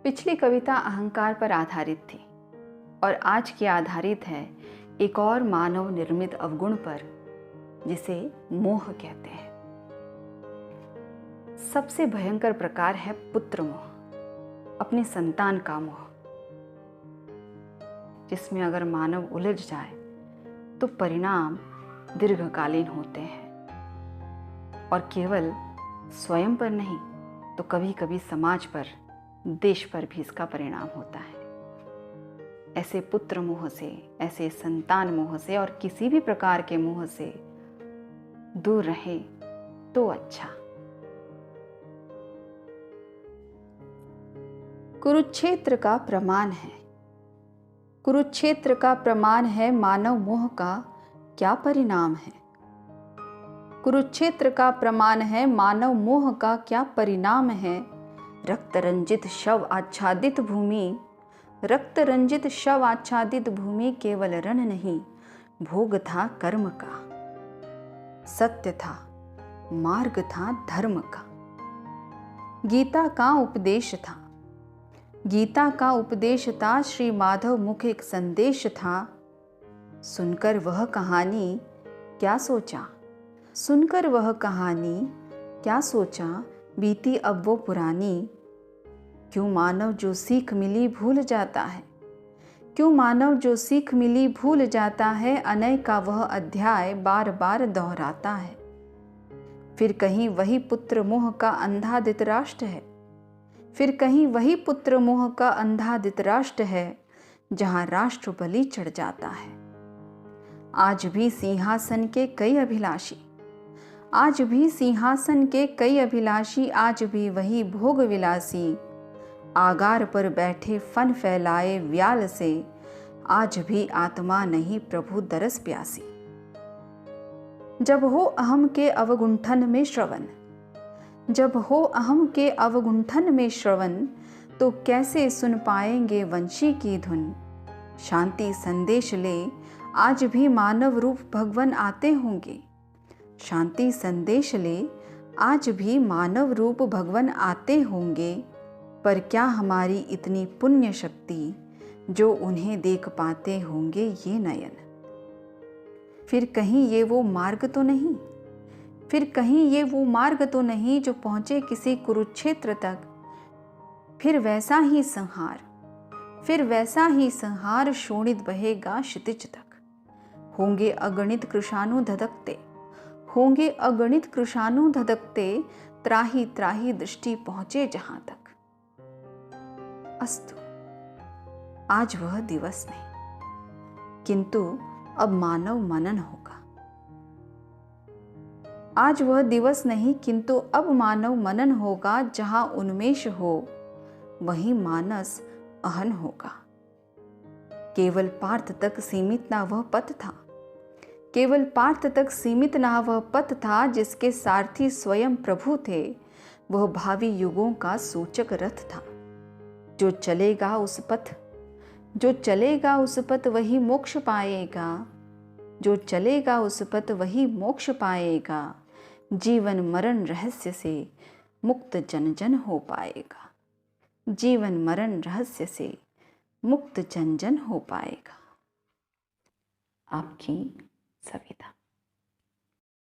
पिछली कविता अहंकार पर आधारित थी और आज की आधारित है एक और मानव निर्मित अवगुण पर, जिसे मोह कहते हैं। सबसे भयंकर प्रकार है पुत्र मोह, अपनी संतान का मोह, जिसमें अगर मानव उलझ जाए तो परिणाम दीर्घकालीन होते हैं और केवल स्वयं पर नहीं तो कभी कभी समाज पर, देश पर भी इसका परिणाम होता है। ऐसे पुत्र मोह से, ऐसे संतान मोह से और किसी भी प्रकार के मोह से दूर रहे तो अच्छा। कुरुक्षेत्र का प्रमाण है, कुरुक्षेत्र का प्रमाण है मानव मोह का क्या परिणाम है। कुरुक्षेत्र का प्रमाण है मानव मोह का क्या परिणाम है। रक्त रंजित शव आच्छादित भूमि, रक्त रंजित शव आच्छादित भूमि केवल रण नहीं, भोग था कर्म का, सत्य था, मार्ग था धर्म का। गीता का उपदेश था, गीता का उपदेश था, श्री माधव मुख एक संदेश था। सुनकर वह कहानी क्या सोचा, सुनकर वह कहानी क्या सोचा, बीती अब वो पुरानी। क्यों मानव जो सीख मिली भूल जाता है, क्यों मानव जो सीख मिली भूल जाता है, अनय का वह अध्याय बार बार दोहराता है। फिर कहीं वही पुत्र मोह का अंधा धृतराष्ट्र है, फिर कहीं वही पुत्र मोह का अंधा धृतराष्ट्र है, जहां राष्ट्र बलि चढ़ जाता है। आज भी सिंहासन के कई अभिलाषी, आज भी सिंहासन के कई अभिलाषी, आज भी वही भोग विलासी, आगार पर बैठे फन फैलाए व्याल से, आज भी आत्मा नहीं प्रभु दरस प्यासी। जब हो अहम के अवगुंठन में श्रवण, जब हो अहम के अवगुंठन में श्रवण, तो कैसे सुन पाएंगे वंशी की धुन। शांति संदेश ले आज भी मानव रूप भगवान आते होंगे, शांति संदेश ले आज भी मानव रूप भगवान आते होंगे। पर क्या हमारी इतनी पुण्य शक्ति जो उन्हें देख पाते होंगे ये नयन। फिर कहीं ये वो मार्ग तो नहीं, फिर कहीं ये वो मार्ग तो नहीं जो पहुंचे किसी कुरुक्षेत्र तक। फिर वैसा ही संहार, फिर वैसा ही संहार शोणित बहेगा क्षितिज तक। होंगे अगणित कृशाणु धधकते, होंगे अगणित कृशाणु धधकते, त्राही त्राही दृष्टि पहुंचे जहां तक। अस्तु, आज वह दिवस नहीं, किंतु अब मानव मनन होगा। आज वह दिवस नहीं, किंतु अब मानव मनन होगा। जहां उन्मेष हो वहीं मानस अहन होगा। केवल पार्थ तक सीमित ना वह पथ था, केवल पार्थ तक सीमित ना वह पथ था, जिसके सारथी स्वयं प्रभु थे। वह भावी युगों का सूचक रथ था। जो चलेगा उस पथ, जो चलेगा उस पथ वही मोक्ष पाएगा, जो चलेगा उस पथ वही मोक्ष पाएगा। जीवन मरण रहस्य से मुक्त जन जन हो पाएगा, जीवन मरण रहस्य से मुक्त जन जन हो पाएगा। आपकी सविता।